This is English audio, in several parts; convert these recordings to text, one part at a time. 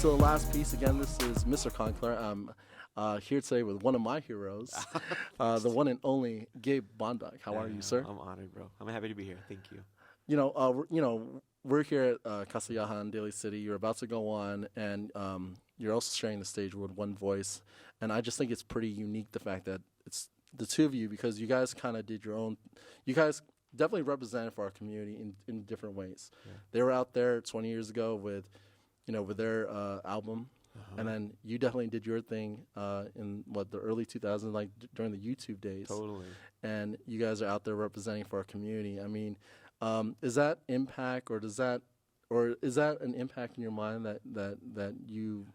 to the last piece. Again, this is Mr. Conclara. I'm here today with one of my heroes, the one and only Gabe Bondoc. How are you, sir? I'm honored, bro. I'm happy to be here. Thank you. We're here at Kasayaha in Daly City. You're about to go on, and you're also sharing the stage with one voice. And I just think it's pretty unique, the fact that it's the two of you, because you guys kind of did your own. You guys definitely represented for our community in different ways. Yeah. They were out there 20 years ago with their album. And then you definitely did your thing in the early 2000s, like during the YouTube days. Totally. And you guys are out there representing for our community. I mean, is that impact, or is that an impact in your mind that you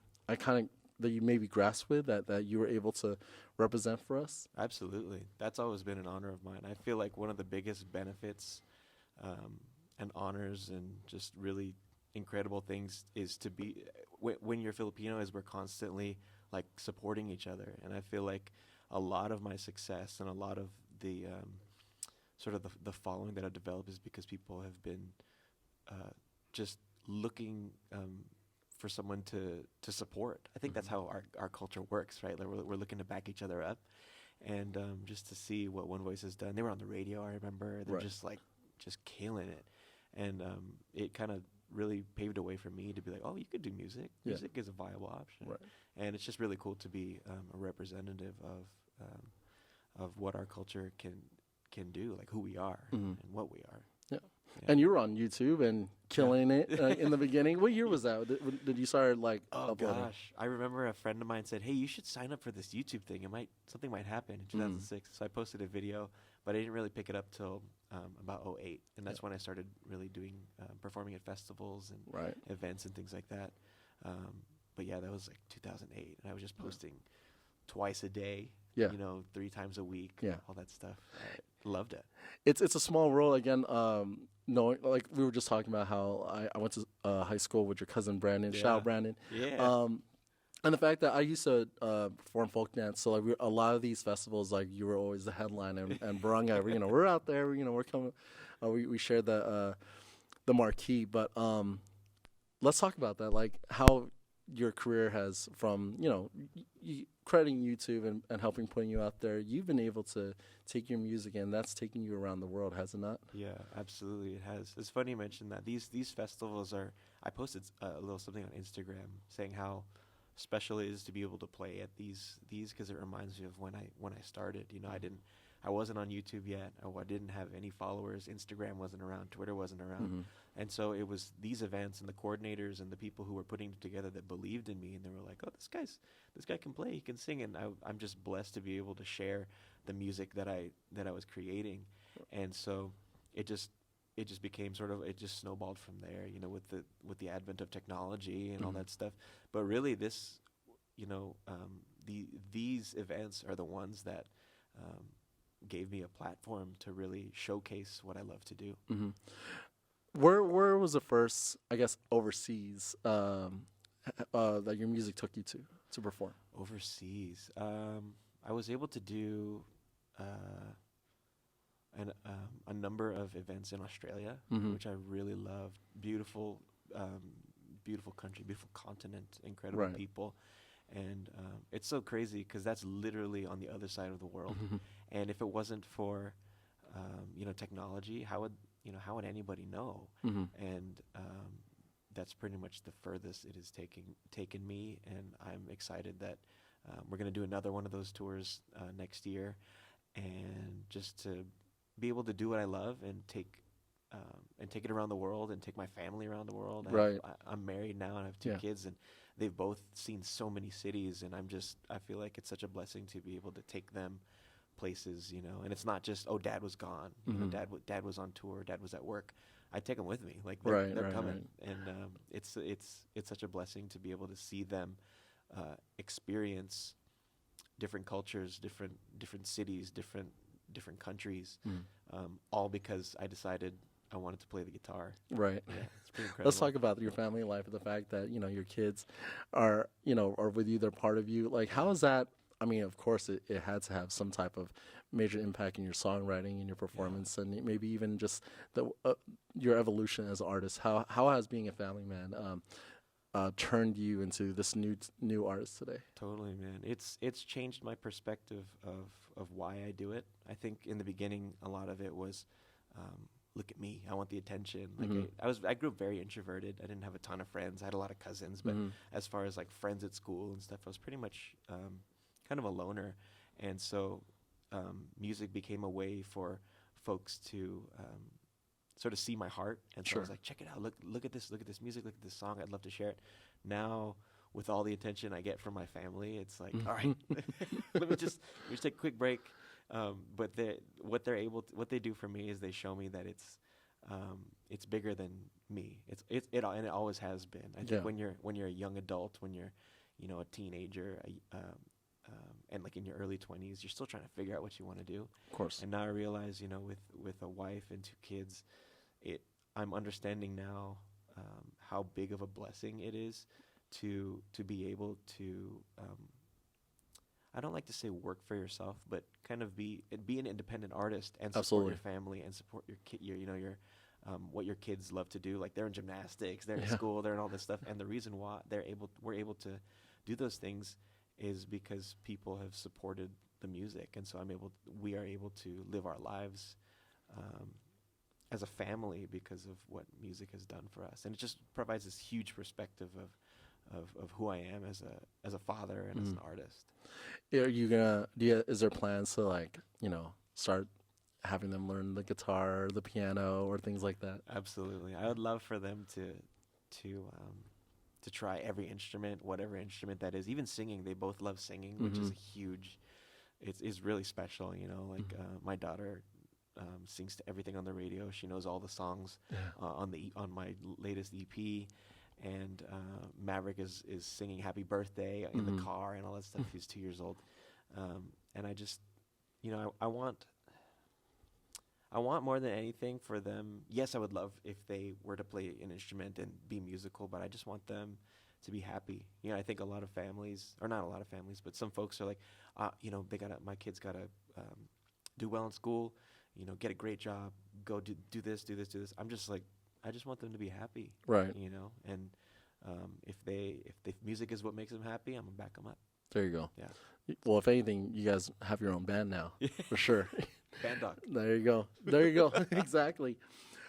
maybe grasp with, that you were able to represent for us? Absolutely. That's always been an honor of mine. I feel like one of the biggest benefits and honors and just really incredible things is to be when you're Filipino, is we're constantly like supporting each other. And I feel like a lot of my success and a lot of the sort of the following that I've developed is because people have been just looking for someone to support. I think that's how our culture works, right? Like we're looking to back each other up, and just to see what One Voice has done. They were on the radio, I remember. They're just killing it, and it kind of really paved a way for me to be like, oh, you could do music. Yeah. Music is a viable option, right? And it's just really cool to be a representative of what our culture can do, like who we are and what we are. Yeah. And you were on YouTube and killing it in the beginning. What year was that? Did you start uploading? Gosh, I remember a friend of mine said, "Hey, you should sign up for this YouTube thing. Something might happen in 2006." So I posted a video, but I didn't really pick it up till about 2008, and that's when I started really doing performing at festivals and events and things like that. But yeah, that was like 2008, and I was just posting twice a day. Yeah. 3 times a week. Yeah. All that stuff. I loved it. It's a small world again. Knowing, like we were just talking about how I went to high school with your cousin Brandon. Yeah. Shout out Brandon. Yeah. And the fact that I used to perform folk dance, so like a lot of these festivals, like you were always the headline, and Barangay, we're out there, we're coming, we shared the marquee. But let's talk about that, like how your career has, from crediting YouTube and helping putting you out there, you've been able to take your music, and that's taking you around the world, has it not? Yeah, absolutely, it has. It's funny you mentioned that. These festivals are. I posted a little something on Instagram saying how special it is to be able to play at these because it reminds me of when I started. I wasn't on YouTube yet. I didn't have any followers. Instagram wasn't around. Twitter wasn't around. And so it was these events and the coordinators and the people who were putting it together that believed in me, and they were like, "Oh, this guy can play. He can sing." And I'm just blessed to be able to share the music that I was creating. And so it just became it just snowballed from there, with the advent of technology and all that stuff. But really this, these events are the ones that gave me a platform to really showcase what I love to do. Where was the first, I guess, overseas that your music took you to perform? Overseas, I was able to do a number of events in Australia, which I really loved. Beautiful, beautiful country, beautiful continent, incredible people. And it's so crazy because that's literally on the other side of the world. And if it wasn't for technology, how would anybody know? And that's pretty much the furthest it has taken me. And I'm excited that we're going to do another one of those tours next year, and just to be able to do what I love and take it around the world and take my family around the world. I'm married now and I have 2 kids, and they've both seen so many cities, and I feel like it's such a blessing to be able to take them places, and it's not just, oh, dad was gone, dad was on tour, dad was at work. I take them with me, like they're coming. And it's such a blessing to be able to see them experience different cultures, different cities, different countries, all because I decided I wanted to play the guitar. Right. Yeah, it's pretty incredible. Let's talk about your family life and the fact that, your kids are with you, they're part of you. Like, how is that? I mean, of course, it had to have some type of major impact in your songwriting and your performance, and maybe even just your evolution as an artist. How has being a family man turned you into this new artist today? Totally, man. It's changed my perspective of why I do it. I think in the beginning, a lot of it was, look at me, I want the attention. Like I grew up very introverted. I didn't have a ton of friends. I had a lot of cousins, but as far as like friends at school and stuff, I was pretty much kind of a loner. And so music became a way for folks to sort of see my heart. And so I was like, check it out. Look at this music. Look at this song. I'd love to share it. Now, with all the attention I get from my family, it's like, all right, let me just take a quick break. But what they do for me is they show me that it's bigger than me. And it always has been. I think when you're a young adult, when you're, a teenager, and like in your early 20s, you're still trying to figure out what you want to do. Of course. And now I realize, with a wife and 2 kids, I'm understanding now how big of a blessing it is to be able to. I don't like to say work for yourself, but kind of be an independent artist and support your family and support your kid. Your what your kids love to do. Like they're in gymnastics, they're in school, they're in all this stuff. And the reason why we're able to do those things is because people have supported the music, and so we are able to live our lives as a family because of what music has done for us. And it just provides this huge perspective of who I am as a father and as an artist. Are you is there plans to start having them learn the guitar or the piano or things like that? Absolutely. I would love for them to try every instrument, whatever instrument that is. Even singing, they both love singing, which is it's really special, my daughter sings to everything on the radio. She knows all the songs on my latest EP. And Maverick is singing Happy Birthday in the car and all that stuff. He's 2 years old. And I just, I want more than anything for them. Yes, I would love if they were to play an instrument and be musical, but I just want them to be happy. I think a lot of families, or not a lot of families, but some folks are like, my kids gotta do well in school, get a great job, go do this. I'm just like, I just want them to be happy, right? And if music is what makes them happy, I'm gonna back them up. There you go. Yeah. Well, if anything, you guys have your own band now, for sure. Bondoc. There you go. Exactly.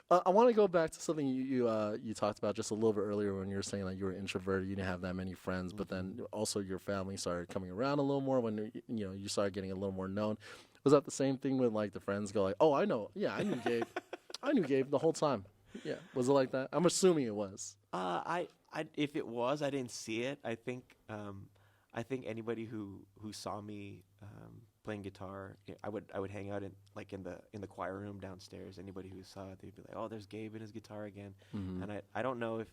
I want to go back to something you talked about just a little bit earlier when you were saying that you were introverted, you didn't have that many friends, but then also your family started coming around a little more when you started getting a little more known. Was that the same thing when like the friends go like, "Oh, I know, yeah, I knew Gabe, I knew Gabe the whole time." Yeah, was it like that? I'm assuming it was. If it was, I didn't see it. I think anybody who saw me playing guitar, I would hang out in the choir room downstairs. Anybody who saw it, they'd be like, "Oh, there's Gabe and his guitar again." And I don't know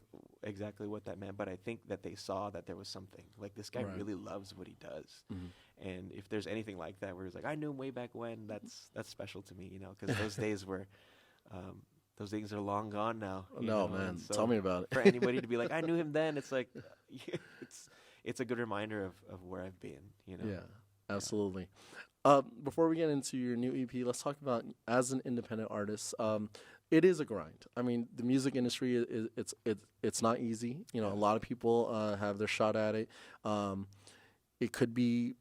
exactly what that meant, but I think that they saw that there was something. Like this guy really loves what he does. And if there's anything like that, where he's like, "I knew him way back when," that's special to me, because those days were. Those things are long gone now. No, man. So tell me about it. For anybody to be like, I knew him then, it's like, it's a good reminder of where I've been, Yeah, absolutely. Before we get into your new EP, let's talk about as an independent artist. It is a grind. I mean, the music industry it's not easy. A lot of people have their shot at it. It could be,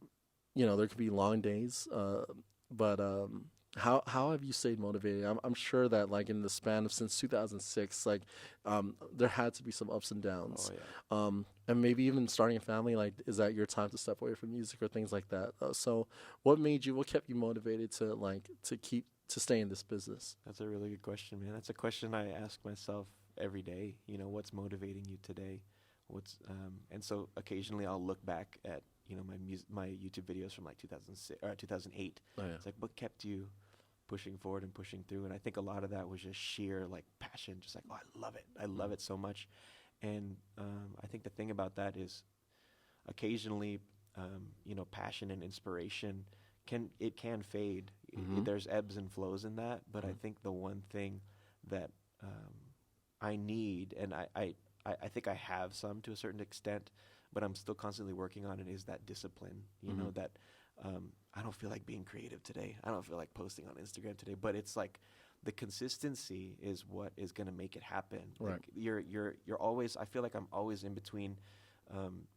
there could be long days, but. How have you stayed motivated? I'm sure that like in the span of since 2006, like there had to be some ups and downs. Oh, yeah. And maybe even starting a family, like is that your time to step away from music or things like that? So what kept you motivated to stay in this business? That's a really good question, man. That's a question I ask myself every day. What's motivating you today? And so occasionally I'll look back at my YouTube videos from like 2006 or 2008. Oh, yeah. It's like, what kept you pushing forward and pushing through? And I think a lot of that was just sheer like passion, just like, oh, I love it so much. And I think the thing about that is occasionally passion and inspiration can fade. There's ebbs and flows in that, but I think the one thing that I need, and I think I have some to a certain extent, but I'm still constantly working on it, is that discipline, that I don't feel like being creative today. I don't feel like posting on Instagram today, but it's like the consistency is what is going to make it happen. Right. Like you're always, I feel like I'm always in between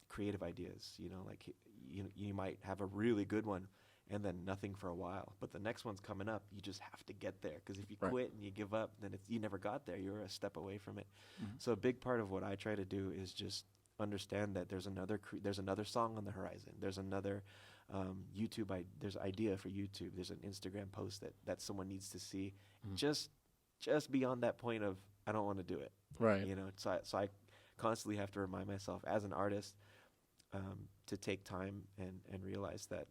creative ideas, you know, like you might have a really good one and then nothing for a while, but the next one's coming up. You just have to get there, because if you quit and you give up, then you never got there. You're a step away from it. So a big part of what I try to do is just understand that there's another song on the horizon. There's another there's an idea for YouTube. There's an Instagram post that someone needs to see. Just beyond that point of, I don't want to do it. Right. You know, so I constantly have to remind myself as an artist to take time and realize that,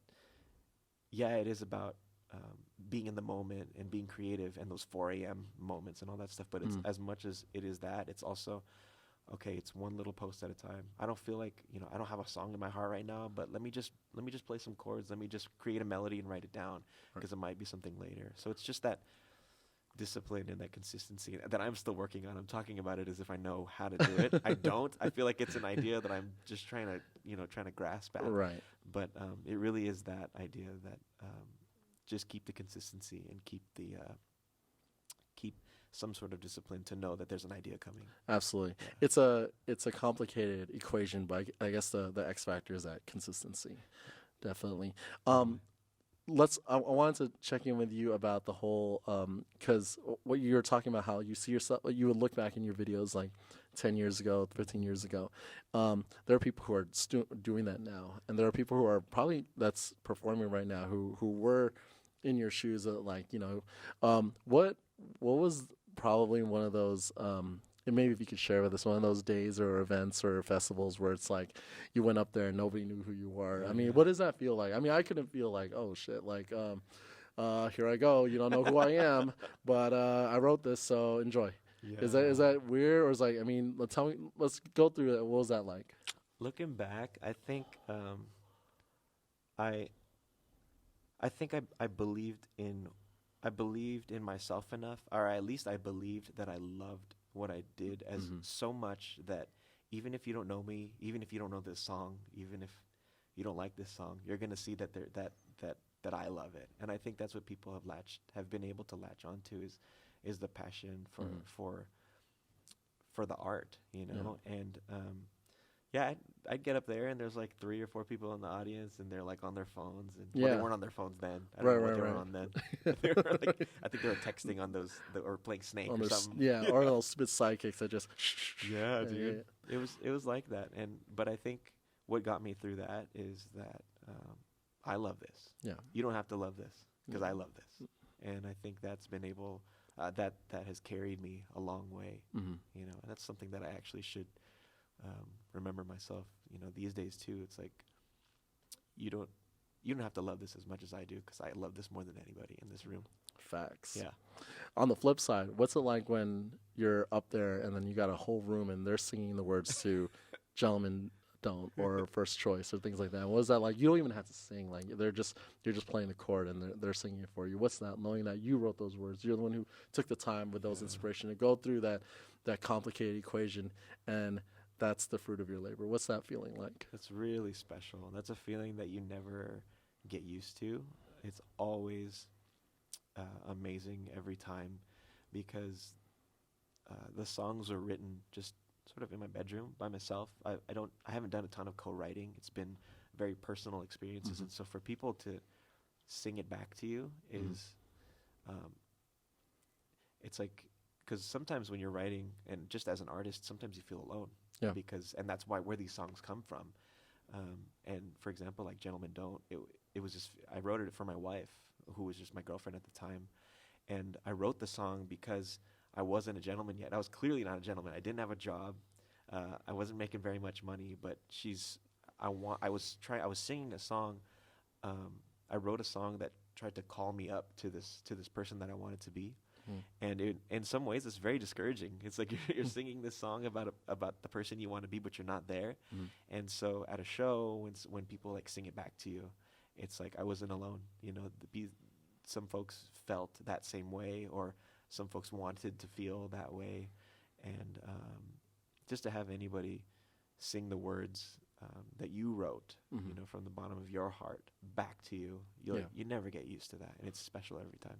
yeah, it is about being in the moment and being creative and those 4 a.m. moments and all that stuff. But it's as much as it is that, it's also, okay, it's one little post at a time. I don't feel like, you know, I don't have a song in my heart right now, but let me just play some chords. Let me just create a melody and write it down, because it might be something later. So it's just that discipline and that consistency that I'm still working on. I'm talking about it as if I know how to do it. I don't. I feel like it's an idea that I'm just trying to grasp at. Right. But it really is that idea that just keep the consistency and keep some sort of discipline to know that there's an idea coming. Absolutely. Yeah. It's a complicated equation, but I guess the X factor is that consistency. Definitely. I wanted to check in with you about the whole, because what you were talking about, how you see yourself, you would look back in your videos like 10 years ago, 15 years ago. There are people who are doing that now, and there are people who are probably that's performing right now who were in your shoes, like, you know, what was probably one of those, and maybe if you could share with us one of those days or events or festivals where it's like you went up there and nobody knew who you were. I mean, what does that feel like? I mean, I couldn't feel like, oh shit, like, here I go. You don't know who I am, but I wrote this, so enjoy. Yeah. Is that weird, or is like, I mean, let's go through it. What was that like? Looking back, I think I believed in myself enough, or at least I believed that I loved what I did as so much that even if you don't know me, even if you don't know this song, even if you don't like this song, you're gonna see that that I love it. And I think that's what people have been able to latch onto is the passion for the art, you know. Yeah. And yeah, I'd get up there and there's like 3 or 4 people in the audience and they're like on their phones, and well, they weren't on their phones then. I don't know what they were on then. They were like, I think they were texting on those or playing Snake or something. Yeah, or those stupid sidekicks that just yeah, dude. Yeah. It was like that. But I think what got me through that is that I love this. Yeah. You don't have to love this, because I love this. And I think that's been able that has carried me a long way. You know, and that's something that I actually should remember myself, you know, these days too. It's like you don't have to love this as much as I do, because I love this more than anybody in this room. Facts. Yeah. On the flip side, what's it like when you're up there and then you got a whole room and they're singing the words to "Gentlemen Don't" or "First Choice" or things like that? What is that like? You don't even have to sing. Like you're just playing the chord and they're singing it for you. What's that, knowing that you wrote those words? You're the one who took the time with those inspiration to go through that complicated equation, and that's the fruit of your labor. What's that feeling like? It's really special. That's a feeling that you never get used to. It's always amazing every time, because the songs are written just sort of in my bedroom by myself. I haven't done a ton of co-writing. It's been very personal experiences, and so for people to sing it back to you is it's like, because sometimes when you're writing, and just as an artist, sometimes you feel alone. Yeah. And that's where these songs come from. And for example, like "Gentlemen Don't," it was just, I wrote it for my wife, who was just my girlfriend at the time. And I wrote the song because I wasn't a gentleman yet. I was clearly not a gentleman. I didn't have a job. I wasn't making very much money, but I was singing a song. I wrote a song that tried to call me up to this person that I wanted to be. And in some ways, it's very discouraging. It's like you're singing this song about the person you want to be, but you're not there. And so at a show, when people like sing it back to you, it's like I wasn't alone. You know, some folks felt that same way, or some folks wanted to feel that way, and just to have anybody sing the words that you wrote, you know, from the bottom of your heart back to you, you never get used to that, and it's special every time.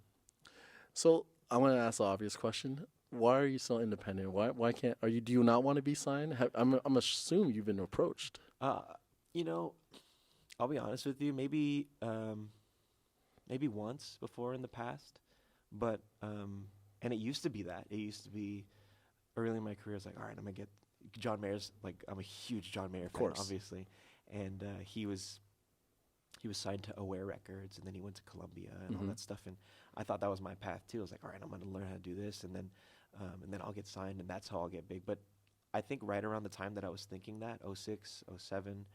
So I want to ask the obvious question. Why are you so independent? Why can't are you do you not want to be signed? I'm assuming you've been approached. Uh, you know, I'll be honest with you. Maybe once before in the past, but and it used to be that. It used to be early in my career. It's like, all right, I'm gonna get John Mayer's. Like, I'm a huge John Mayer fan, obviously, and he was signed to Aware Records, and then he went to Columbia and all that stuff. And I thought that was my path too. I was like, all right, I'm gonna learn how to do this, and then I'll get signed, and that's how I'll get big. But I think right around the time that I was thinking that, '06, '07,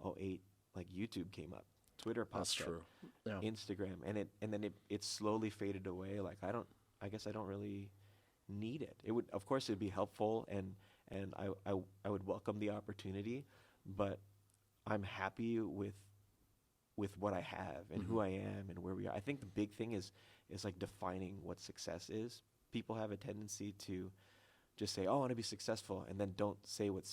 '08, like YouTube came up, Twitter popped That's true. up, Yeah. Instagram, and then it slowly faded away. Like I guess I don't really need it. It would, of course, it'd be helpful, and I would welcome the opportunity, but I'm happy with what I have and who I am and where we are. I think the big thing is like defining what success is. People have a tendency to just say, "Oh, I want to be successful," and then don't say what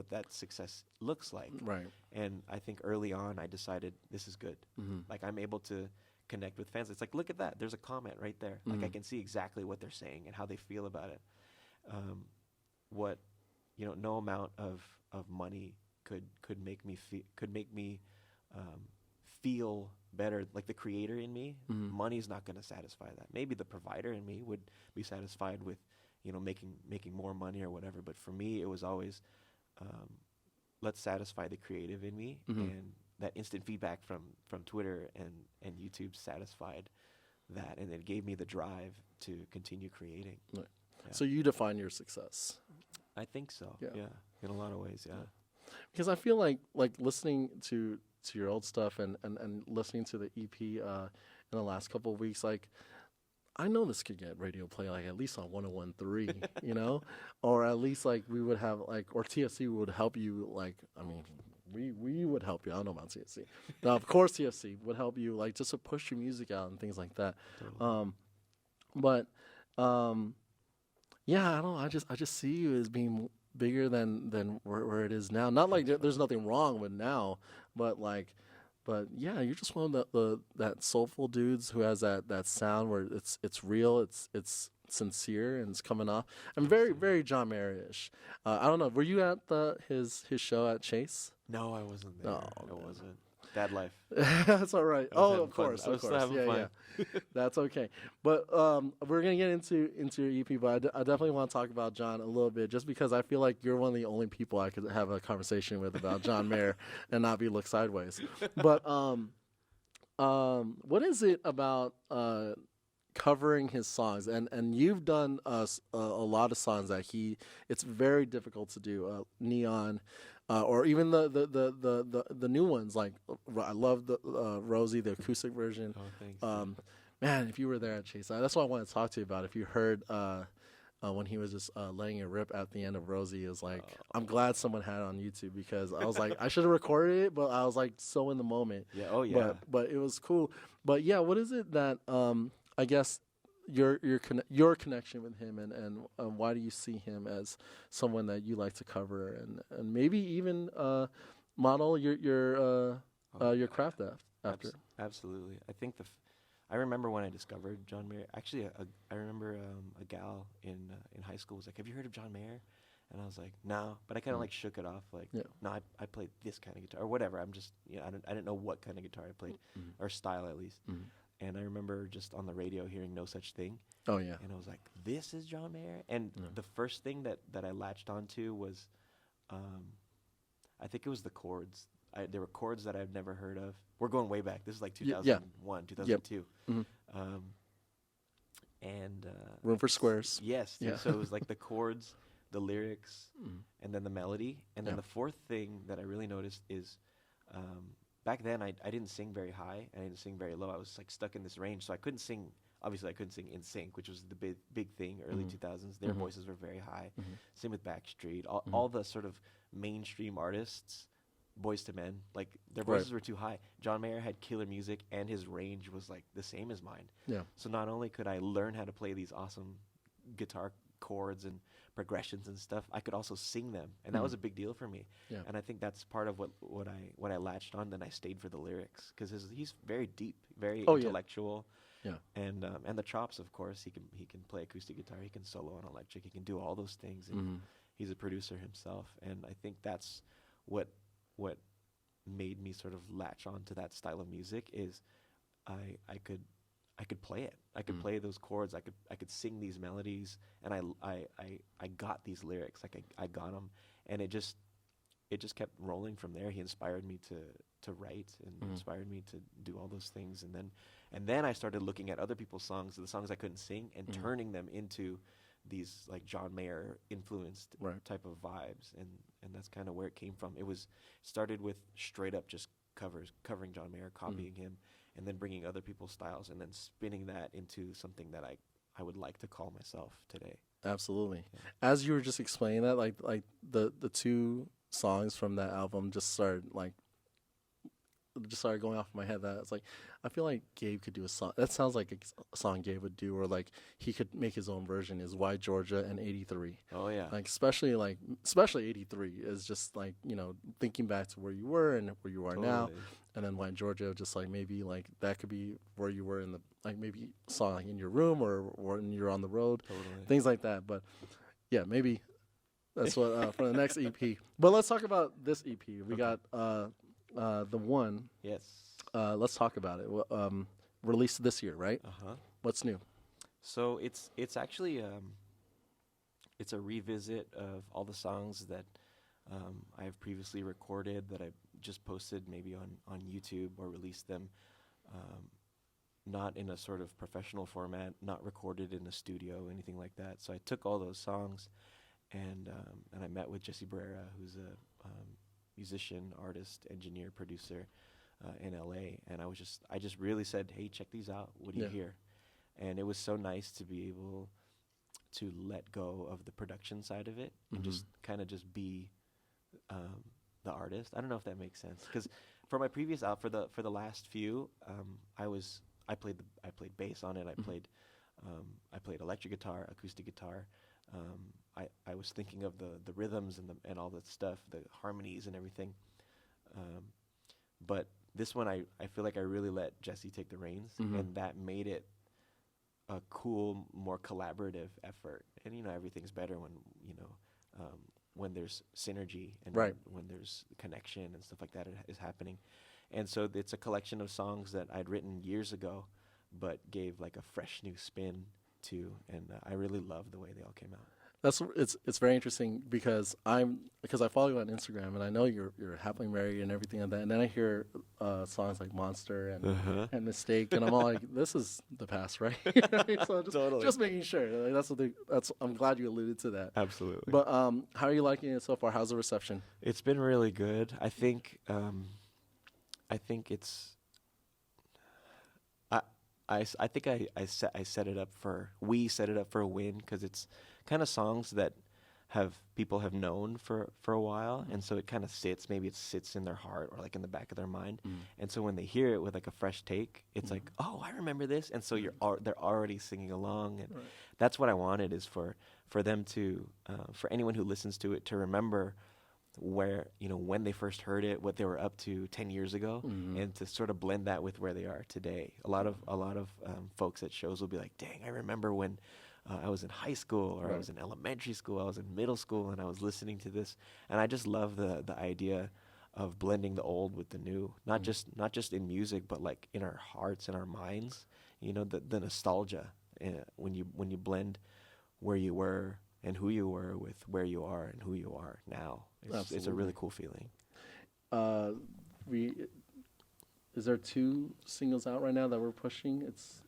that success looks like. Right. And I think early on I decided this is good. Like, I'm able to connect with fans. It's like, look at that. There's a comment right there. Like, I can see exactly what they're saying and how they feel about it. What, no amount of money could make me feel better. Like, the creator in me, money's not going to satisfy that. Maybe the provider in me would be satisfied with, making more money or whatever. But for me, it was always, let's satisfy the creative in me, and that instant feedback from Twitter and YouTube satisfied that, and it gave me the drive to continue creating. Right. Yeah. So you define your success. I think so. Yeah. Yeah. In a lot of ways. Yeah. Because I feel like listening to your old stuff and listening to the EP in the last couple of weeks, like, I know this could get radio play, like, at least on 101.3, or at least, like, we would have, like, or TFC would help you, like, I mean, we would help you. I don't know about TFC. Now, of course, TFC would help you, like, just to push your music out and things like that. Totally. Yeah, I don't. I just see you as being bigger than where it is now. Not like there's nothing wrong with now, but yeah, you're just one of that soulful dudes who has that sound where it's real, it's sincere, and it's coming off. I'm very John Mayer-ish. I don't know. Were you at his show at Chase? No, I wasn't there. Oh, I wasn't. Dad life. That's all right. Oh, of course. I was still having fun. Yeah. That's okay. But we're gonna get into your EP, but I definitely want to talk about John a little bit, just because I feel like you're one of the only people I could have a conversation with about John Mayer and not be looked sideways. But what is it about covering his songs? And you've done a lot of songs that it's very difficult to do. Neon. Or even the new ones, like I love the Rosie, the acoustic version. Oh, thanks. Man, if you were there at Chase, that's what I want to talk to you about. If you heard when he was just letting it rip at the end of Rosie, is like, I'm glad someone had it on YouTube, because I was like, I should have recorded it, but I was like so in the moment. Yeah. Oh yeah. But it was cool. But yeah, what is it that I guess your connection with him, and why do you see him as someone that you like to cover and maybe even model your craft after? Absolutely. I think I remember when I discovered John Mayer. Actually, I remember a gal in high school was like, "Have you heard of John Mayer?" And I was like, "No," but I kind of like shook it off. Like, "No, I played this kind of guitar or whatever." I'm just, I didn't know what kind of guitar I played or style at least. And I remember just on the radio hearing No Such Thing. Oh, yeah. And I was like, this is John Mayer? And the first thing that I latched onto was, I think it was the chords. There were chords that I've never heard of. We're going way back. This is like 2001, 2002. Yep. And Room for Squares. Yes. Yeah. So it was like the chords, the lyrics, and then the melody. And then the fourth thing that I really noticed is, back then, I didn't sing very high and I didn't sing very low. I was like stuck in this range, so I couldn't sing. Obviously, I couldn't sing in sync, which was the big thing. Early 2000s, their voices were very high. Same with Backstreet. All the sort of mainstream artists, Boys to Men, like their voices were too high. John Mayer had killer music, and his range was like the same as mine. Yeah. So not only could I learn how to play these awesome guitar chords and progressions and stuff, I could also sing them, and that was a big deal for me. Yeah. And I think that's part of what I latched on. Then I stayed for the lyrics, because he's very deep, very intellectual, Yeah. And the chops, of course. He can play acoustic guitar, he can solo on electric, he can do all those things, and he's a producer himself. And I think that's what made me sort of latch on to that style of music is I could play it. I could play those chords. I could sing these melodies, and I got these lyrics. Like I got them, and it just kept rolling from there. He inspired me to write, and inspired me to do all those things. And then I started looking at other people's songs, the songs I couldn't sing, and turning them into these like John Mayer influenced type of vibes. And that's kind of where it came from. Started with straight up just covering John Mayer, copying him, and then bringing other people's styles, and then spinning that into something that I would like to call myself today. Absolutely. Yeah. As you were just explaining that, like the two songs from that album just started going off in my head. That it's like, I feel like Gabe could do a song. That sounds like a song Gabe would do, or like he could make his own version. Is Why Georgia and 83. Oh yeah. Like especially 83 is just like, you know, thinking back to where you were and where you are now, and then Why Georgia, just like maybe like that could be where you were in the like maybe song like in your room or when you're on the road, things like that. But yeah, maybe that's what for the next EP. But let's talk about this EP. We got the one. Yes. Let's talk about it. Released this year, right? What's new? So it's actually it's a revisit of all the songs that I have previously recorded that I just posted maybe on YouTube or released them, not in a sort of professional format, not recorded in a studio, anything like that. So I took all those songs and I met with Jesse Barrera, who's a musician, artist, engineer, producer in LA, and I just really said, hey, check these out. What do you hear? And it was so nice to be able to let go of the production side of it and just kind of just be the artist. I don't know if that makes sense, because for my previous for the last few, I played bass on it. I played electric guitar, acoustic guitar. I was thinking of the rhythms and all that stuff, the harmonies and everything. But this one, I feel like I really let Jesse take the reins, and that made it a cool, more collaborative effort. And you know, everything's better when there's synergy and when there's connection and stuff like that is happening. And so it's a collection of songs that I'd written years ago, but gave like a fresh new spin to, and I really love the way they all came out. It's very interesting because I follow you on Instagram, and I know you're happily married and everything like that. And then I hear songs like Monster and Mistake, and I'm all like, this is the past, right? So just making sure. Like, I'm glad you alluded to that. Absolutely. But how are you liking it so far? How's the reception? It's been really good. I think it's. I think we set it up for a win, because it's kind of songs that people have known for a while, and so it kind of sits in their heart or like in the back of their mind, and so when they hear it with like a fresh take, it's like, oh, I remember this, and so they're already singing along, and that's what I wanted, is for them to for anyone who listens to it to remember where, you know, when they first heard it, what they were up to 10 years ago, and to sort of blend that with where they are today. A lot of folks at shows will be like, dang, I remember when I was in high school, or I was in elementary school, I was in middle school, and I was listening to this. And I just love the idea of blending the old with the new, not just in music, but like in our hearts and our minds, you know, the nostalgia, when you blend where you were and who you were with where you are and who you are now. It's a really cool feeling. Is there 2 singles out right now that we're pushing? It's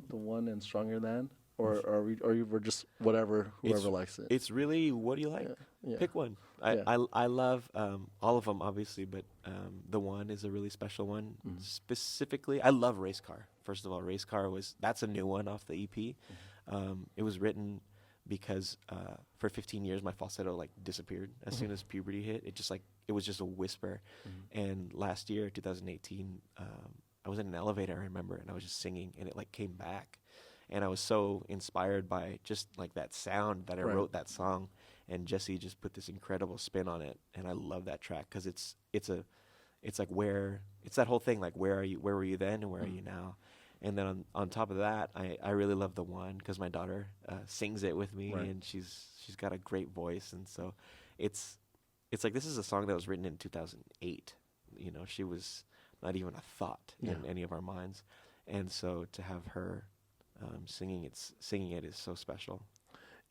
The One and Stronger Than, or we're just whoever likes it. It's really, what do you like? Yeah. Pick one. I love all of them, obviously, but The One is a really special one. Specifically, I love Race Car. First of all, Race Car that's a new one off the EP. It was written because for 15 years my falsetto like disappeared as soon as puberty hit. It was just a whisper. And last year, 2018, I was in an elevator, I remember, and I was just singing, and it like came back, and I was so inspired by just like that sound that I wrote that song, and Jesse just put this incredible spin on it, and I love that track, because it's like it's that whole thing, like where were you then and where are you now. And then on top of that, I really love the one because my daughter sings it with me, Right. and she's got a great voice, and so it's like this is a song that was written in 2008. You know, she was not even a thought in any of our minds, and so to have her singing it is so special.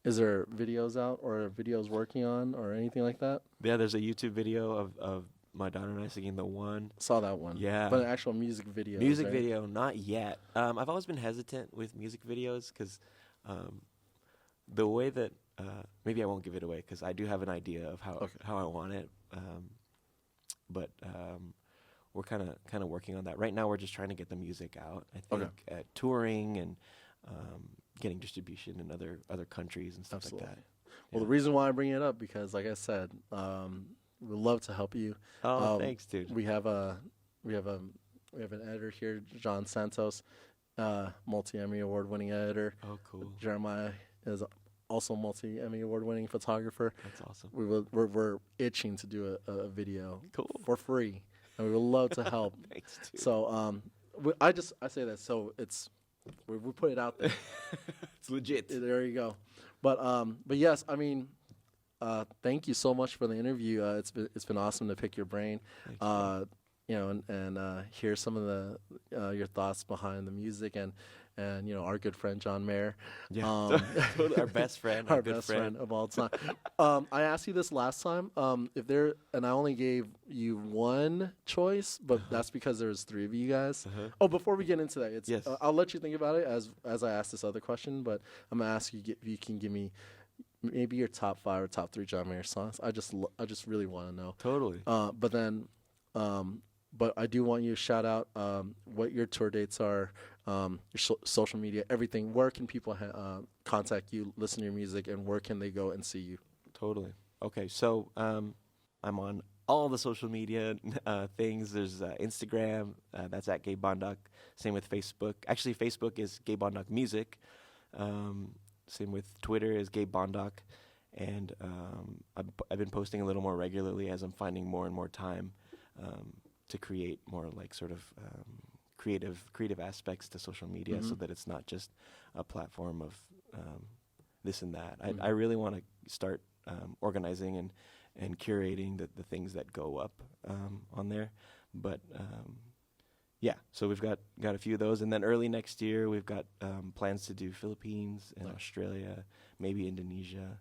Is there videos out or videos working on or anything like that? Yeah, there's a YouTube video of my daughter and I singing the one. Saw that one. Yeah. But an actual music video. Music video, not yet. I've always been hesitant with music videos because the way that maybe I won't give it away because I do have an idea of how I want it. But we're kind of working on that right now. We're just trying to get the music out. I think touring and getting distribution in other countries and stuff like that. Well, the reason why I bring it up because, like I said, we'd love to help you. Oh, thanks, dude. We have an editor here, John Santos, multi-Emmy award-winning editor. Oh, cool. Jeremiah is also multi-Emmy award-winning photographer. That's awesome. We're itching to do a video for free, and we would love to help. Thanks, dude. So I say that so we put it out there. It's legit. There you go. But yes, I mean, thank you so much for the interview. It's been awesome to pick your brain. You know, and hear some of the your thoughts behind the music and you know our good friend John Mayer. Yeah, totally our best friend, our best friend of all time. I asked you this last time. And I only gave you one choice, but that's because there's three of you guys. Oh, before we get into that, I'll let you think about it as I ask this other question. But I'm gonna ask you if you can give me maybe your top 5 or top 3 John Mayer songs. I just really want to know. Totally. But then. But I do want you to shout out what your tour dates are, your social media, everything. Where can people contact you, listen to your music, and where can they go and see you? Totally. Okay, so I'm on all the social media things. There's Instagram, that's at Gabe Bondoc. Same with Facebook. Actually, Facebook is Gabe Bondoc Music. Same with Twitter is Gabe Bondoc. And I've been posting a little more regularly as I'm finding more and more time to create more like sort of creative aspects to social media, so that it's not just a platform of this and that. I really want to start organizing and curating the things that go up on there. But yeah, so we've got a few of those, and then early next year we've got plans to do Philippines and Australia, maybe Indonesia.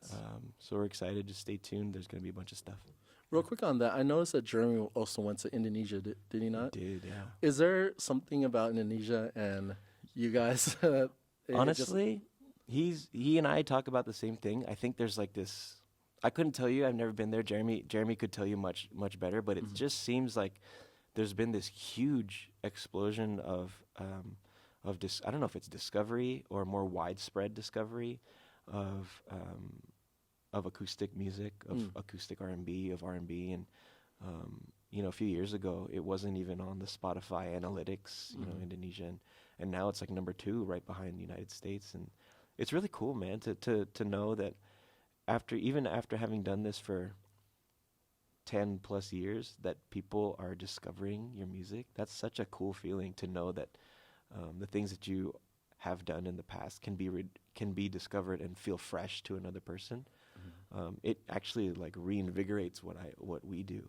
Nice. So we're excited. Just stay tuned. There's going to be a bunch of stuff. Real quick on that, I noticed that Jeremy also went to Indonesia. Did he not? He did, yeah. Is there something about Indonesia and you guys? Honestly, he and I talk about the same thing. I think there's like this. I couldn't tell you. I've never been there. Jeremy could tell you much better. But it just seems like there's been this huge explosion of I don't know if it's discovery or more widespread discovery of acoustic music, of acoustic R&B, and you know, a few years ago it wasn't even on the Spotify analytics, you know, Indonesia, and now it's like number 2 right behind the United States, and it's really cool, man, to know that after having done this for 10 plus years that people are discovering your music. That's such a cool feeling to know that the things that you have done in the past can be discovered and feel fresh to another person. It actually like reinvigorates what we do.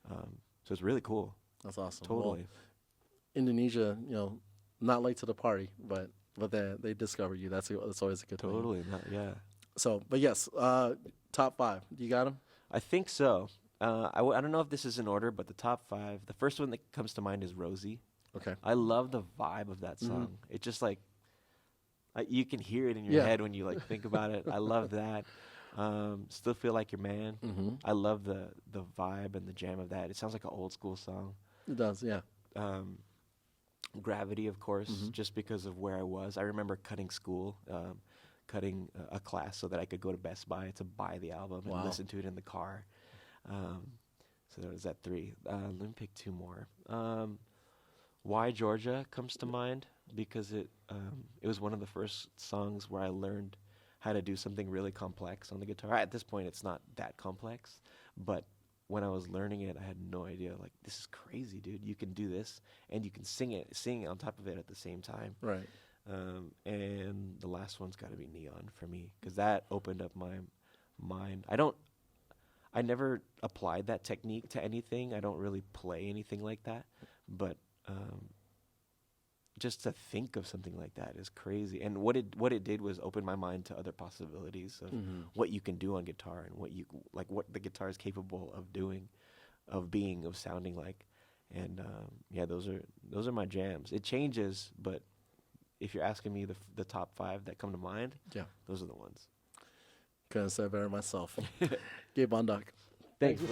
So it's really cool. That's awesome. Totally. Well, Indonesia, you know, not late to the party, but they discovered you. That's always a good thing. Totally. Yeah. So, but yes, top 5. You got them? I think so. I don't know if this is in order, but the top 5. The first one that comes to mind is Rosie. Okay. I love the vibe of that song. It just like you can hear it in your head when you like think about it. I love that. Still Feel Like Your Man. I love the vibe and the jam of that. It sounds like an old school song. It does, yeah. Gravity, of course, just because of where I was. I remember cutting school, cutting a class so that I could go to Best Buy to buy the album and listen to it in the car. So there was that 3. Let me pick 2 more. Why Georgia comes to mind because it was one of the first songs where I learned how to do something really complex on the guitar. At this point, it's not that complex, but when I was learning it, I had no idea. Like, this is crazy, dude. You can do this, and you can sing on top of it at the same time. Right. And the last one's got to be Neon for me, because that opened up my mind. I never applied that technique to anything. I don't really play anything like that, but just to think of something like that is crazy. And what it did was open my mind to other possibilities of what you can do on guitar, and what the guitar is capable of doing, of sounding like. And those are my jams. It changes, but if you're asking me the top 5 that come to mind, those are the ones. Couldn't say better myself. Gabe Bondoc. Thanks. Thank you,